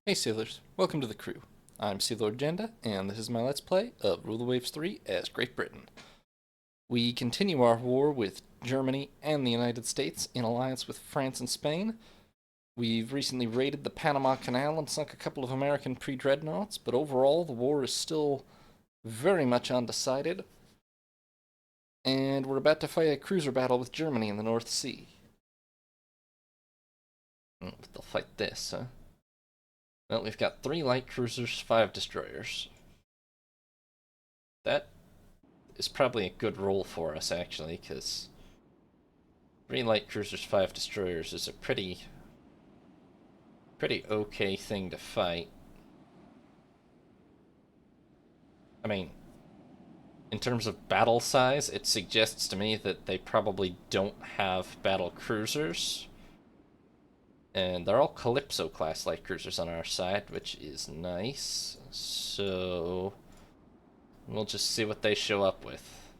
Hey sailors, welcome to the crew. I'm Sea Lord Janda, and this is my Let's Play of Rule the Waves 3 as Great Britain. We continue our war with Germany and the United States in alliance with France and Spain. We've recently raided the Panama Canal and sunk a couple of American pre-dreadnoughts, but overall the war is still very much undecided, and we're about to fight a cruiser battle with Germany in the North Sea. But they'll fight this, huh? Well, we've got 3 light cruisers, 5 destroyers. That is probably a good roll for us, actually, because 3 light cruisers, 5 destroyers is a pretty okay thing to fight. I mean, in terms of battle size, it suggests to me that they probably don't have battle cruisers. And they're all Calypso class light cruisers on our side, which is nice. So we'll just see what they show up with.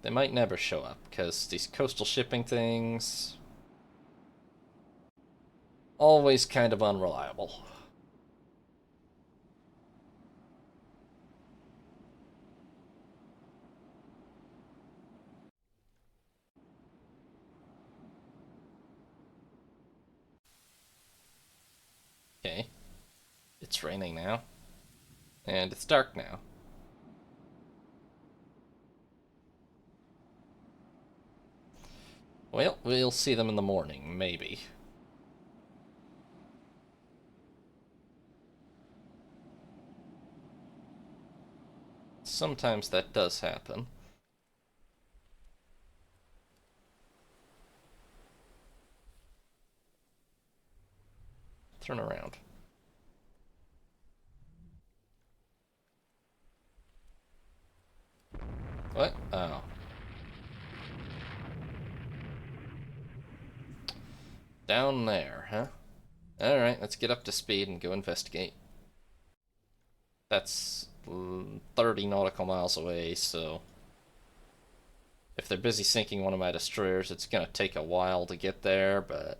They might never show up, because these coastal shipping things always kind of unreliable. Okay, it's raining now, and it's dark now. Well, we'll see them in the morning, maybe. Sometimes that does happen. Turn around. What? Oh. Down there, huh? Alright, let's get up to speed and go investigate. That's 30 nautical miles away, so if they're busy sinking one of my destroyers, it's gonna take a while to get there, but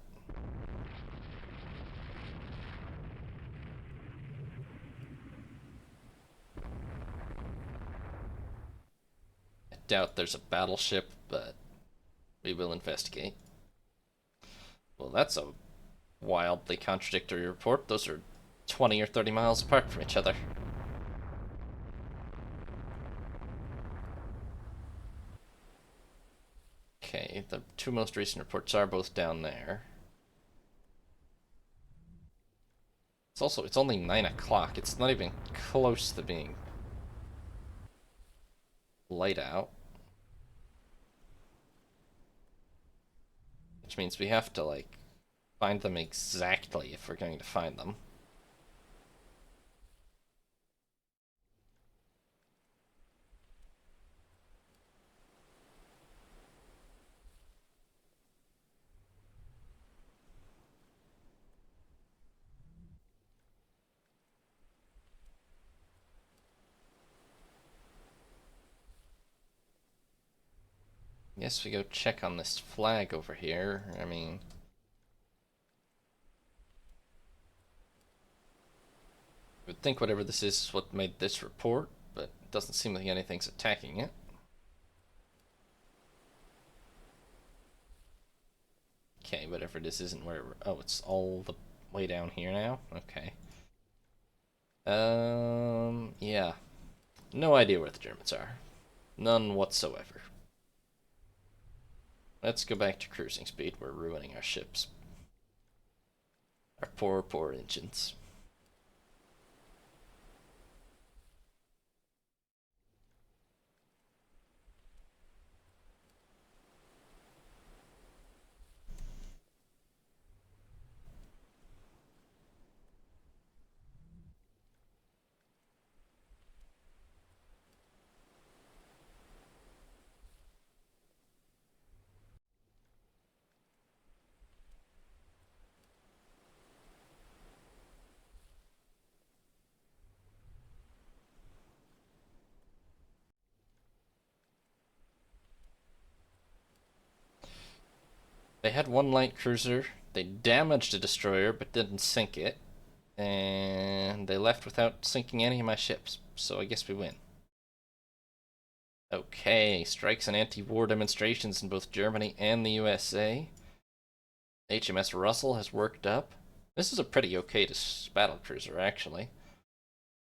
I doubt there's a battleship, but we will investigate. Well, that's a wildly contradictory report. Those are 20 or 30 miles apart from each other. Okay, the 2 most recent reports are both down there. It's only 9 o'clock. It's not even close to being light out. Which means we have to, like, find them exactly if we're going to find them. Guess we go check on this flag over here. I mean, I would think whatever this is what made this report, but it doesn't seem like anything's attacking it. Okay, whatever it is isn't where oh, it's all the way down here now? Okay. Yeah. No idea where the Germans are. None whatsoever. Let's go back to cruising speed. We're ruining our ships. Our poor engines. They had one light cruiser. They damaged a destroyer but didn't sink it. And they left without sinking any of my ships. So I guess we win. Okay, strikes and anti-war demonstrations in both Germany and the USA. HMS Russell has worked up. This is a pretty okay battle cruiser, actually.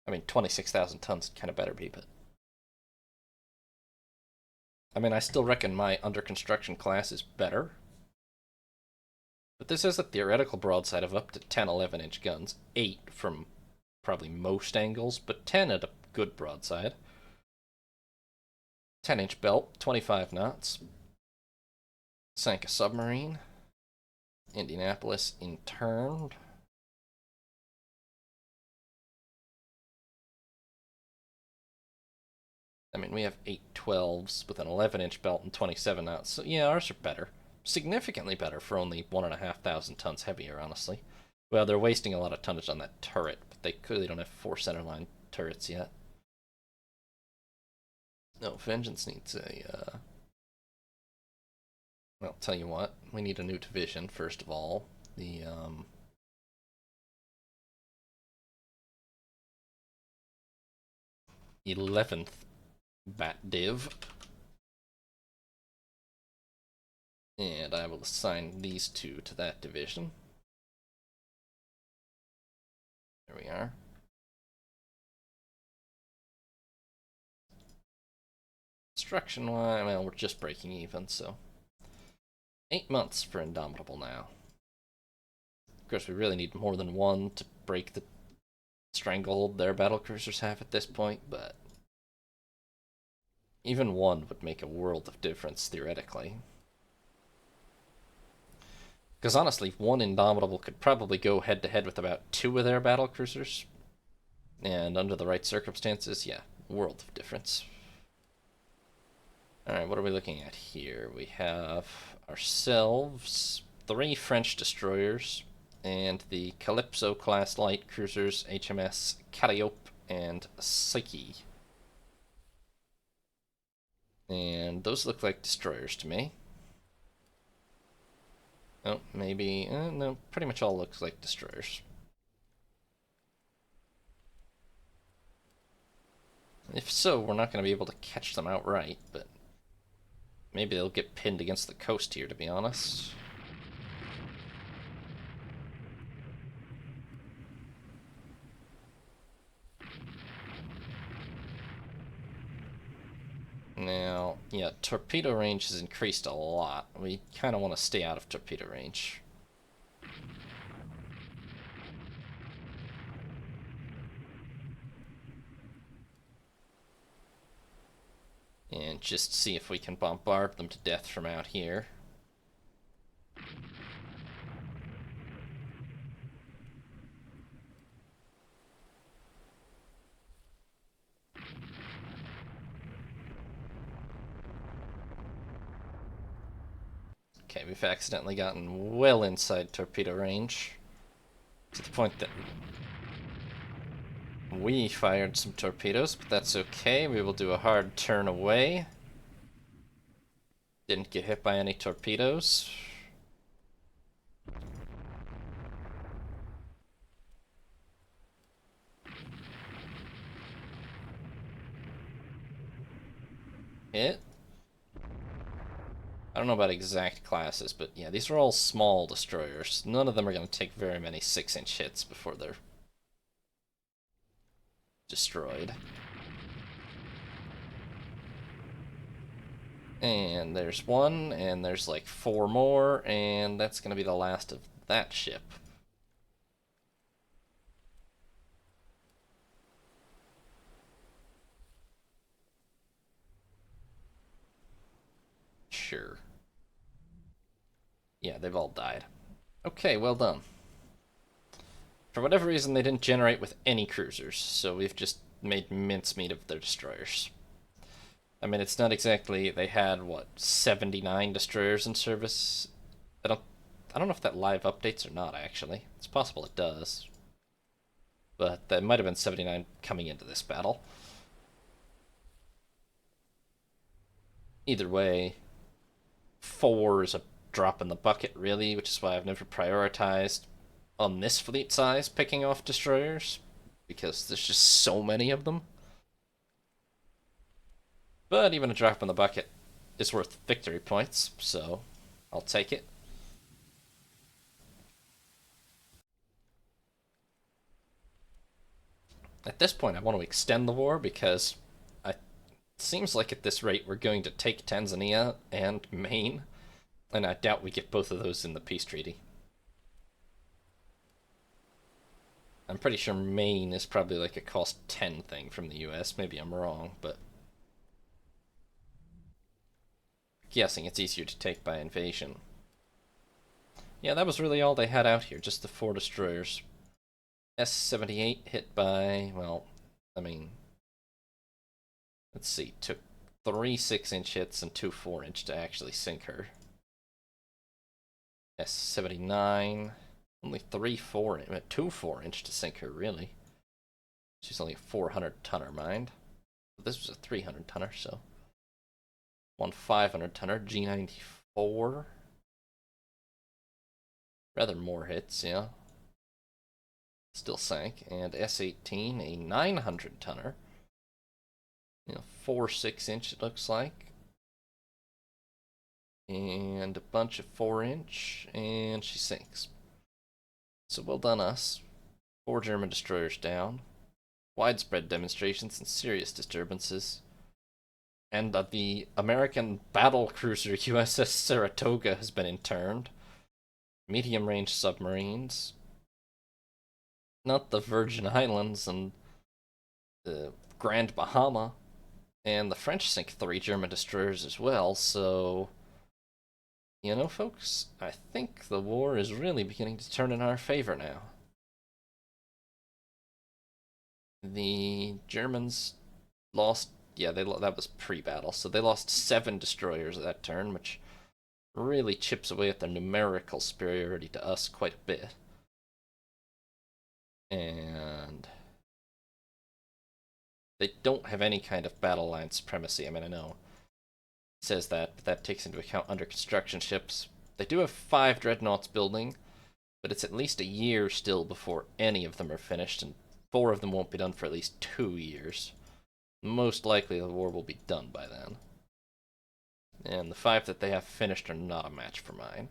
I mean, 26,000 tons kind of better be, but... I mean, I still reckon my under construction class is better. But this has a theoretical broadside of up to 10, 11-inch guns. 8 from probably most angles, but 10 at a good broadside. 10-inch belt, 25 knots. Sank a submarine. Indianapolis interned. I mean, we have 812s with an 11-inch belt and 27 knots, so yeah, ours are better. Significantly better for only 1,500 tons heavier, honestly. Well, they're wasting a lot of tonnage on that turret, but they clearly don't have 4 centerline turrets yet. No, Vengeance needs a, well, tell you what, we need a new division, first of all. The, 11th Bat Div. And I will assign these two to that division. There we are. Construction-wise, well, we're just breaking even, so... 8 months for Indomitable now. Of course, we really need more than one to break the stranglehold their battlecruisers have at this point, but... even one would make a world of difference, theoretically. Because honestly, one Indomitable could probably go head-to-head with about 2 of their battlecruisers. And under the right circumstances, yeah, world of difference. Alright, what are we looking at here? We have ourselves 3 French destroyers and the Calypso-class light cruisers HMS Calliope and Psyche. And those look like destroyers to me. Oh, maybe... no, pretty much all looks like destroyers. If so, we're not going to be able to catch them outright, but... maybe they'll get pinned against the coast here, to be honest. Now, yeah, torpedo range has increased a lot. We kind of want to stay out of torpedo range. And just see if we can bombard them to death from out here. Okay, we've accidentally gotten well inside torpedo range. To the point that we fired some torpedoes, but that's okay. We will do a hard turn away. Didn't get hit by any torpedoes. Hit. I don't know about exact classes, but yeah, these are all small destroyers. None of them are going to take very many 6-inch hits before they're destroyed. And there's one, and there's like 4 more, and that's going to be the last of that ship. Sure. Yeah, they've all died. Okay, well done. For whatever reason, they didn't generate with any cruisers, so we've just made mincemeat of their destroyers. I mean, it's not exactly... they had, what, 79 destroyers in service? I don't know if that live updates or not, actually. It's possible it does. But that might have been 79 coming into this battle. Either way, 4 is a drop in the bucket, really, which is why I've never prioritized on this fleet size picking off destroyers, because there's just so many of them. But even a drop in the bucket is worth victory points, so I'll take it. At this point, I want to extend the war because it seems like at this rate we're going to take Tanzania and Maine, and I doubt we get both of those in the peace treaty. I'm pretty sure Maine is probably like a cost 10 thing from the US. Maybe I'm wrong, but guessing it's easier to take by invasion. Yeah, that was really all they had out here, just the 4 destroyers. S-78 hit by, well, I mean, let's see, took 3 6-inch hits and 2 4-inch to actually sink her. S-79, only 3 4-inch, 2 4-inch to sink her, really. She's only a 400 tonner, mind. But this was a 300 tonner, so. 1 500 tonner, G94. Rather more hits, yeah. Still sank. And S-18, a 900 tonner. You know, 4 6-inch, it looks like. And a bunch of 4-inch, and she sinks. So well done us. 4 German destroyers down. Widespread demonstrations and serious disturbances. And the American battle cruiser USS Saratoga has been interned. Medium-range submarines. Not the Virgin Islands and the Grand Bahama. And the French sink 3 German destroyers as well, so... You know, folks, I think the war is really beginning to turn in our favor now. The Germans lost... Yeah, that was pre-battle, so they lost 7 destroyers that turn, which really chips away at their numerical superiority to us quite a bit. And they don't have any kind of battle line supremacy. I mean, I know it says that, but that takes into account under construction ships. They do have 5 dreadnoughts building, but it's at least a year still before any of them are finished, and 4 of them won't be done for at least 2 years. Most likely the war will be done by then. And the 5 that they have finished are not a match for mine.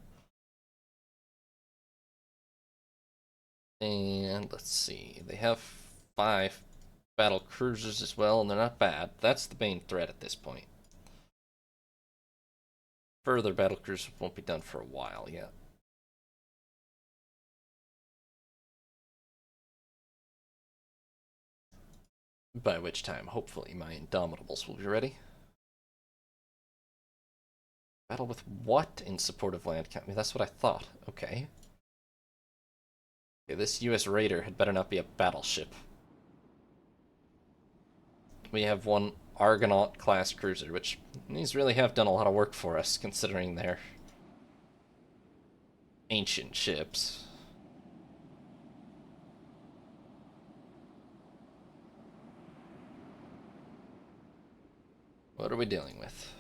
And let's see, they have 5 battle cruisers as well, and they're not bad. That's the main threat at this point. Further battle cruisers won't be done for a while yet. By which time, hopefully, my Indomitables will be ready. Battle with what in support of land company? That's what I thought. Okay. Okay, this US Raider had better not be a battleship. We have 1 Argonaut class cruiser, which these really have done a lot of work for us, considering they're ancient ships. What are we dealing with?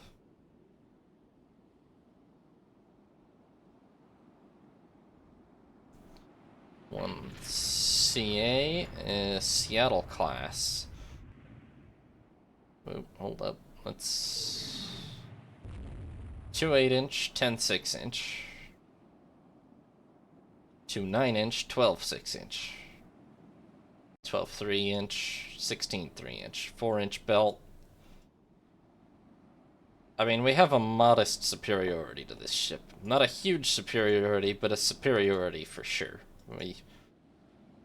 One CA, Seattle class. Oh, hold up. Let's... 2 8-inch, 10 6-inch. 2 9-inch, 12 6-inch. 12 3-inch, 16 3-inch. 4-inch belt. I mean, we have a modest superiority to this ship. Not a huge superiority, but a superiority for sure.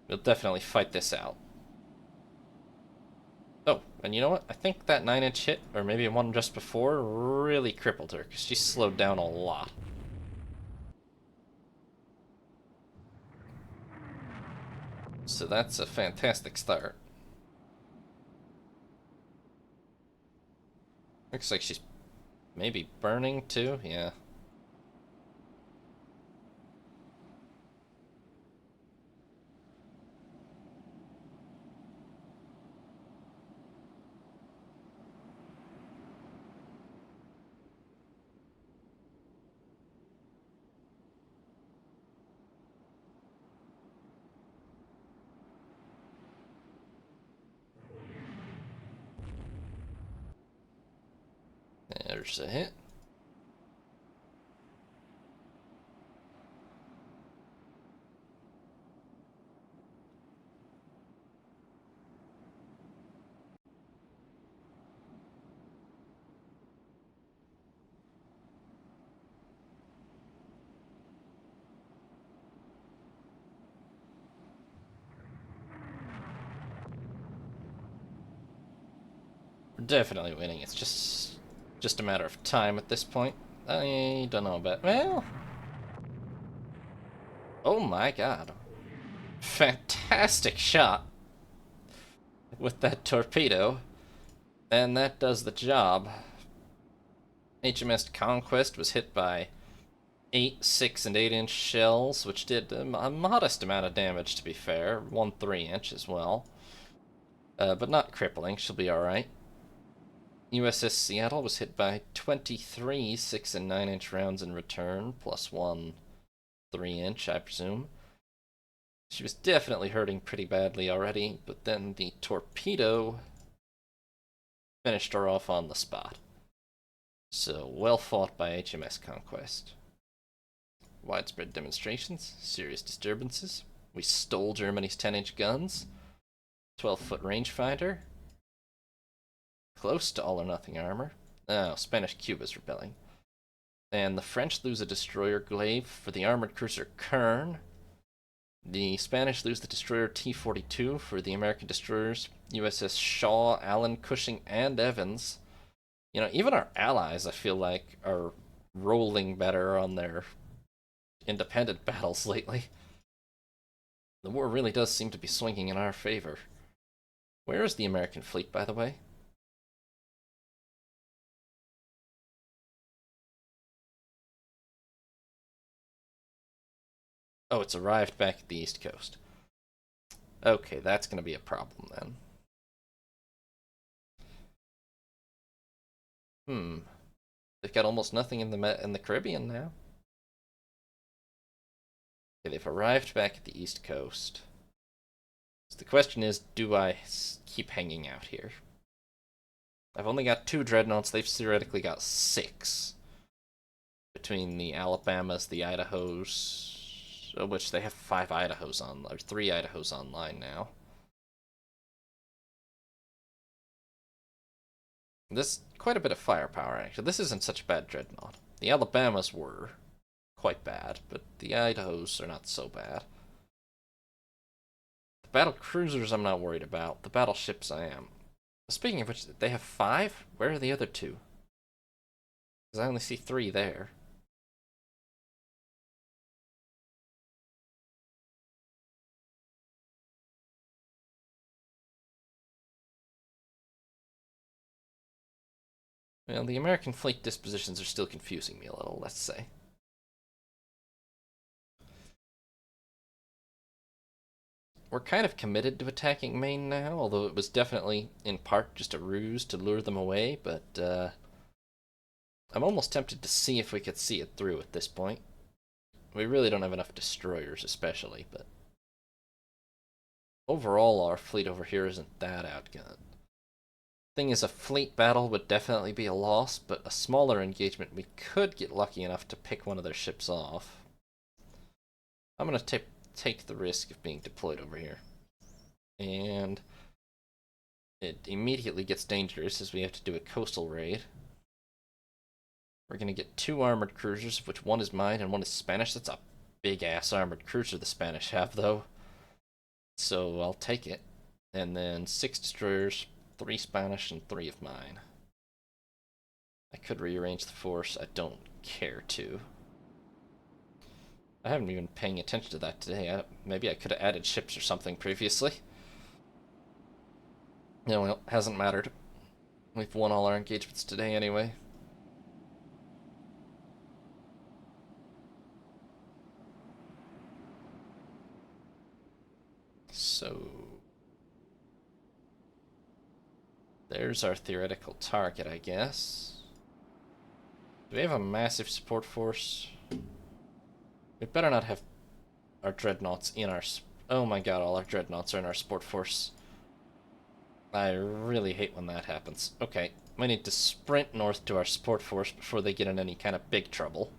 We'll definitely fight this out. Oh, and you know what? I think that 9-inch hit, or maybe one just before, really crippled her, because she slowed down a lot. So that's a fantastic start. Looks like she's maybe burning too, yeah. There's a hit. We're definitely winning. It's just a matter of time at this point. I don't know about... Well... Oh my god. Fantastic shot with that torpedo. And that does the job. HMS Conquest was hit by 8, 6, and 8-inch shells, which did a modest amount of damage, to be fair. 1 3-inch as well. But not crippling. She'll be alright. USS Seattle was hit by 23 6 and 9-inch rounds in return, plus 1 3-inch, I presume. She was definitely hurting pretty badly already, but then the torpedo finished her off on the spot. So, well fought by HMS Conquest. Widespread demonstrations, serious disturbances. We stole Germany's 10-inch guns, 12-foot rangefinder, close to all-or-nothing armor. Oh, Spanish Cuba's rebelling. And the French lose a destroyer Glaive for the armored cruiser Kern. The Spanish lose the destroyer T-42 for the American destroyers USS Shaw, Allen, Cushing, and Evans. You know, even our allies, I feel like, are rolling better on their independent battles lately. The war really does seem to be swinging in our favor. Where is the American fleet, by the way? Oh, it's arrived back at the East Coast. Okay, that's going to be a problem then. They've got almost nothing in the Caribbean now. Okay, they've arrived back at the East Coast. So the question is, do I keep hanging out here? I've only got 2 dreadnoughts. They've theoretically got 6. Between the Alabamas, the Idahos, of which they have 5 Idahos on, or 3 Idahos online now. This quite a bit of firepower, actually. This isn't such a bad dreadnought. The Alabamas were quite bad, but the Idahos are not so bad. The battle cruisers I'm not worried about. The battleships I am. Speaking of which, they have 5? Where are the other 2? Because I only see 3 there. Well, the American fleet dispositions are still confusing me a little, let's say. We're kind of committed to attacking Maine now, although it was definitely, in part, just a ruse to lure them away, but, I'm almost tempted to see if we could see it through at this point. We really don't have enough destroyers, especially, but... Overall, our fleet over here isn't that outgunned. Thing is, a fleet battle would definitely be a loss, but a smaller engagement, we could get lucky enough to pick one of their ships off. I'm going to take the risk of being deployed over here. And it immediately gets dangerous as we have to do a coastal raid. We're going to get 2 armored cruisers, of which one is mine and one is Spanish. That's a big-ass armored cruiser the Spanish have, though. So I'll take it. And then 6 destroyers, 3 Spanish, and 3 of mine. I could rearrange the force. I don't care to. I haven't been paying attention to that today. Maybe I could have added ships or something previously. No, well, hasn't mattered. We've won all our engagements today anyway. So... there's our theoretical target, I guess. Do we have a massive support force? We better not have our dreadnoughts in our... oh my god, all our dreadnoughts are in our support force. I really hate when that happens. Okay, We need to sprint north to our support force before they get in any kind of big trouble.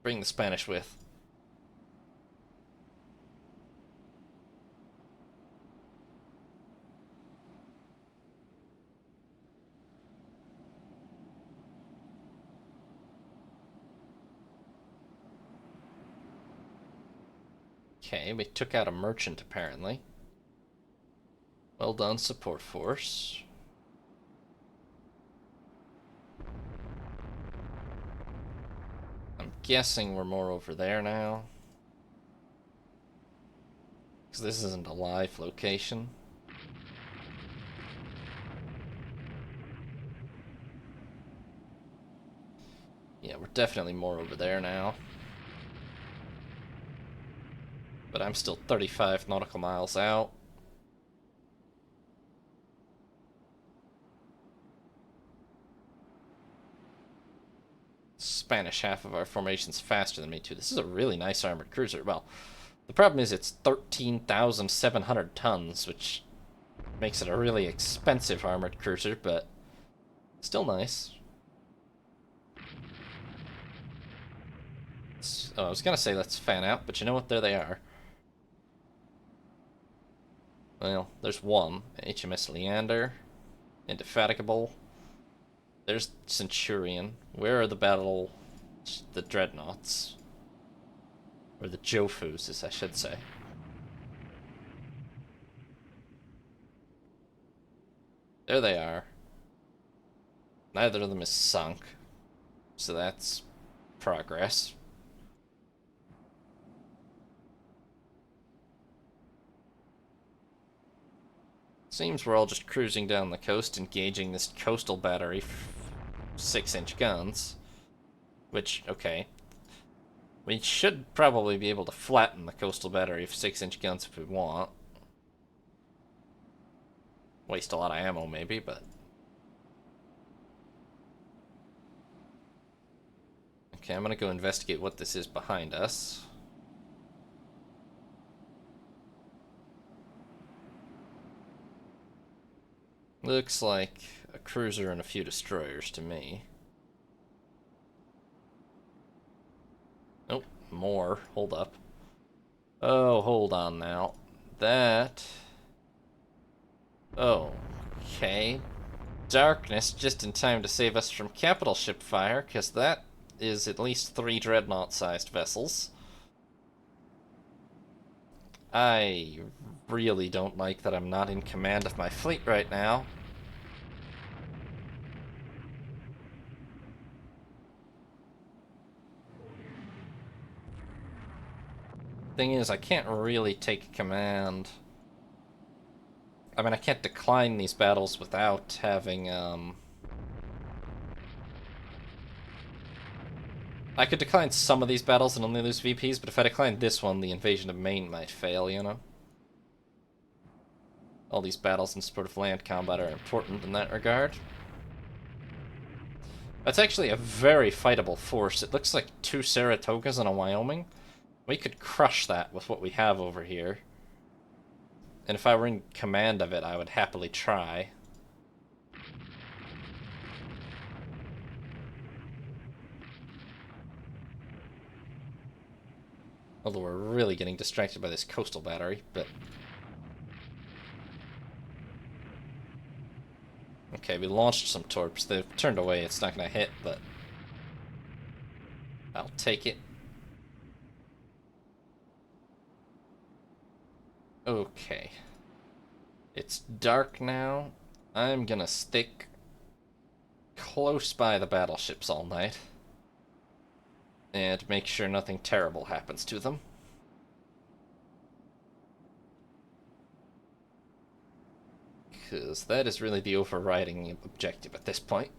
Bring the Spanish with. Okay, we took out a merchant apparently. Well done, support force. I'm guessing we're more over there now. Because this isn't a live location. Yeah, we're definitely more over there now. But I'm still 35 nautical miles out. Spanish half of our formation's faster than me too. This is a really nice armored cruiser. Well, the problem is it's 13,700 tons, which makes it a really expensive armored cruiser, but still nice. Oh, I was gonna say let's fan out, but you know what? There they are. Well, there's one. HMS Leander. Indefatigable. There's Centurion. Where are the dreadnoughts? Or the Jofus, as I should say. There they are. Neither of them is sunk. So that's progress. Seems we're all just cruising down the coast, engaging this coastal battery, 6-inch guns. Which, okay. We should probably be able to flatten the coastal battery of 6-inch guns if we want. Waste a lot of ammo, maybe, but... Okay, I'm gonna go investigate what this is behind us. Looks like a cruiser and a few destroyers to me. Nope, more. Hold up. Oh, hold on now. That... Oh, okay. Darkness just in time to save us from capital ship fire, because that is at least 3 dreadnought-sized vessels. I really don't like that I'm not in command of my fleet right now. Thing is, I can't really take command. I mean, I can't decline these battles without having, I could decline some of these battles and only lose VPs, but if I decline this one, the invasion of Maine might fail, you know? All these battles in support of land combat are important in that regard. That's actually a very fightable force. It looks like 2 Saratogas and a Wyoming. We could crush that with what we have over here. And if I were in command of it, I would happily try. Although we're really getting distracted by this coastal battery, but... Okay, we launched some torps. They've turned away. It's not going to hit, but... I'll take it. Okay. It's dark now. I'm gonna stick close by the battleships all night. And make sure nothing terrible happens to them. Because that is really the overriding objective at this point.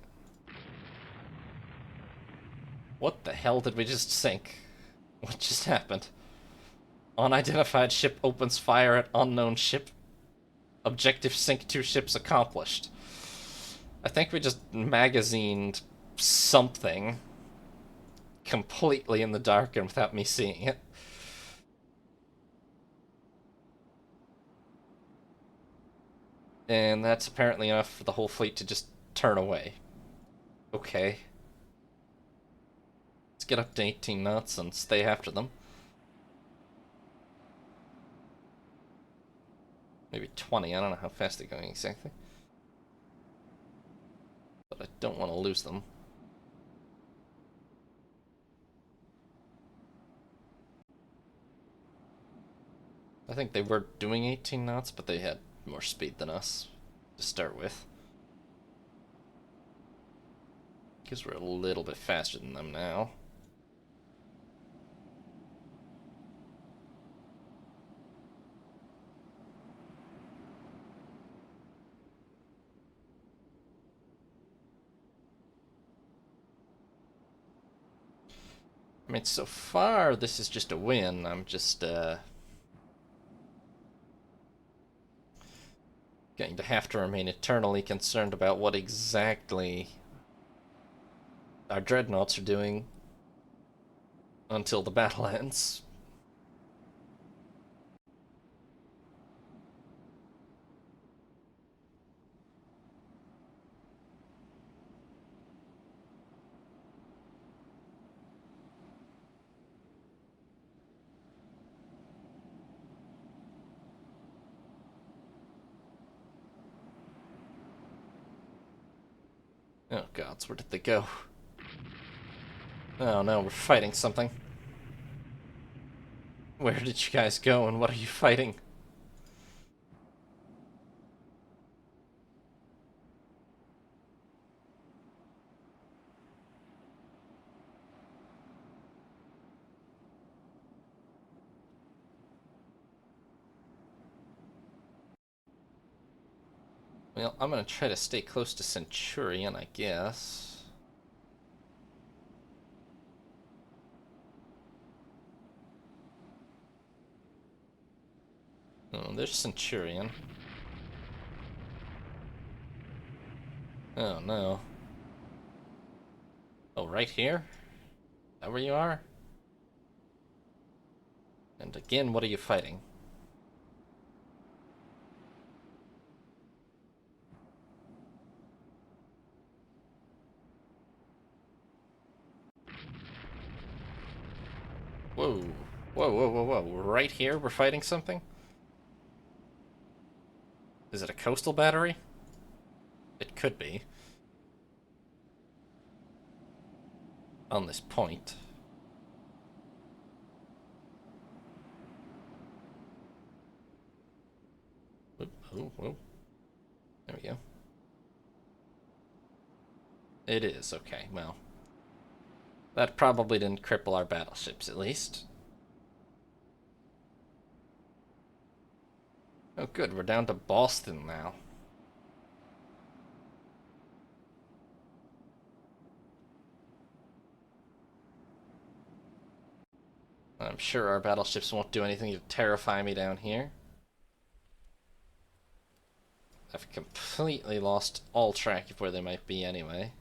What the hell did we just sink? What just happened? Unidentified ship opens fire at unknown ship. Objective sink 2 ships accomplished. I think we just magazined something completely in the dark and without me seeing it. And that's apparently enough for the whole fleet to just turn away. Okay. Let's get up to 18 knots and stay after them. Maybe 20, I don't know how fast they're going exactly. But I don't want to lose them. I think they were doing 18 knots, but they had more speed than us to start with. Because we're a little bit faster than them now. I mean, so far, this is just a win. I'm just, going to have to remain eternally concerned about what exactly our dreadnoughts are doing until the battle ends. Oh gods, where did they go? Oh no, we're fighting something. Where did you guys go and what are you fighting? Well, I'm gonna try to stay close to Centurion, I guess. Oh, there's Centurion. Oh no. Oh, right here? Is that where you are? And again, what are you fighting? Whoa. Whoa, whoa, whoa, whoa. Right here, we're fighting something? Is it a coastal battery? It could be. On this point. Whoop, whoop, whoop. There we go. It is, okay, well. That probably didn't cripple our battleships, at least. Oh good, we're down to Boston now. I'm sure our battleships won't do anything to terrify me down here. I've completely lost all track of where they might be anyway.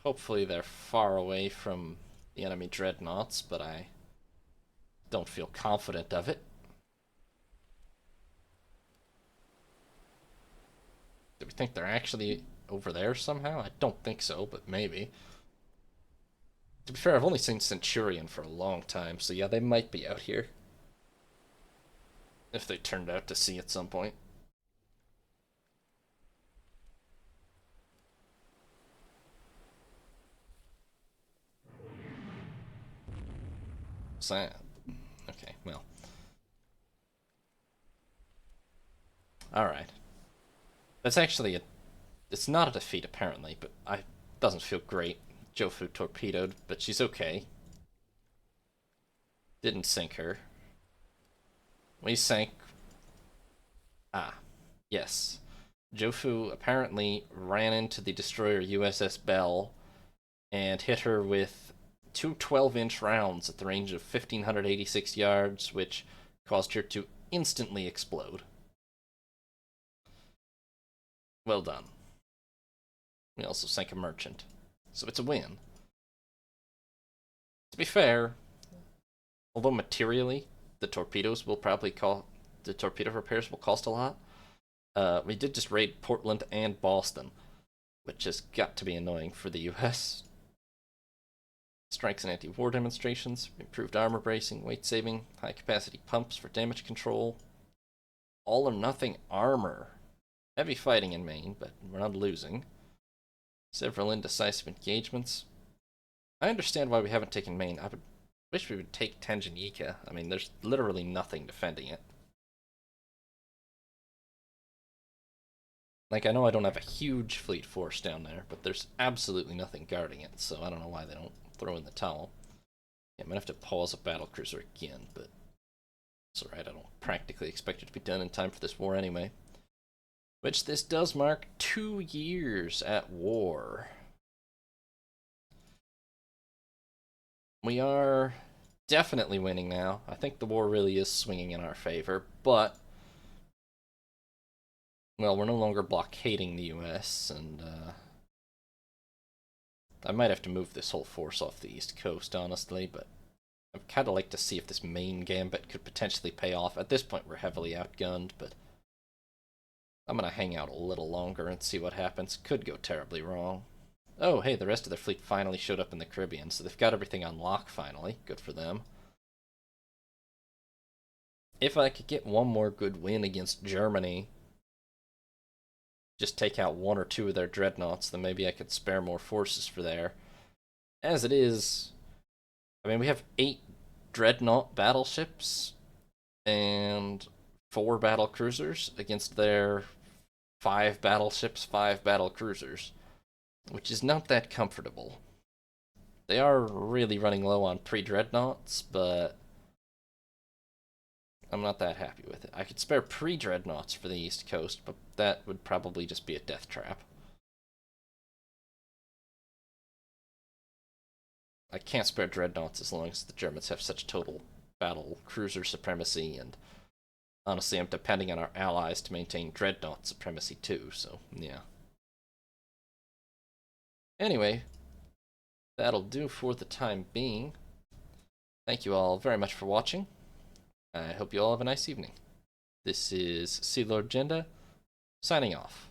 Hopefully they're far away from the enemy dreadnoughts, but I don't feel confident of it. Do we think they're actually over there somehow? I don't think so, but maybe. To be fair, I've only seen Centurion for a long time, so yeah, they might be out here. If they turned out to sea at some point. Sad. Okay, well. Alright. That's actually a... It's not a defeat, apparently, but I doesn't feel great. Jofu torpedoed, but she's okay. Didn't sink her. We sank... Ah, yes. Jofu apparently ran into the destroyer USS Bell and hit her with two 12-inch rounds at the range of 1,586 yards, which caused her to instantly explode. Well done. We also sank a merchant. So it's a win. To be fair, although materially, the torpedoes will probably call the torpedo repairs will cost a lot. We did just raid Portland and Boston, which has got to be annoying for the U.S. Strikes and anti-war demonstrations, improved armor bracing, weight saving, high capacity pumps for damage control, all or nothing armor. Heavy fighting in Maine, but we're not losing. Several indecisive engagements. I understand why we haven't taken Maine. I would wish we would take Tanganyika. I mean, there's literally nothing defending it. Like, I know I don't have a huge fleet force down there, but there's absolutely nothing guarding it, so I don't know why they don't throw in the towel. Yeah, I'm gonna have to pause a battlecruiser again, but it's alright, I don't practically expect it to be done in time for this war anyway. Which this does mark 2 years at war. We are definitely winning now. I think the war really is swinging in our favor, but well, we're no longer blockading the US, and I might have to move this whole force off the east coast, honestly, but I'd kind of like to see if this main gambit could potentially pay off. At this point, we're heavily outgunned, but I'm going to hang out a little longer and see what happens. Could go terribly wrong. Oh, hey, the rest of their fleet finally showed up in the Caribbean, so they've got everything on lock finally. Good for them. If I could get one more good win against Germany, just take out 1 or 2 of their dreadnoughts, then maybe I could spare more forces for there. As it is, I mean, we have 8 dreadnought battleships and 4 battle cruisers against their 5 battleships, 5 battle cruisers, which is not that comfortable. They are really running low on pre-dreadnoughts, but I'm not that happy with it. I could spare pre-dreadnoughts for the East Coast, but that would probably just be a death trap. I can't spare dreadnoughts as long as the Germans have such total battle cruiser supremacy, and honestly, I'm depending on our allies to maintain dreadnought supremacy too, so yeah. Anyway, that'll do for the time being. Thank you all very much for watching. I hope you all have a nice evening. This is Sea Lord Jenda, signing off.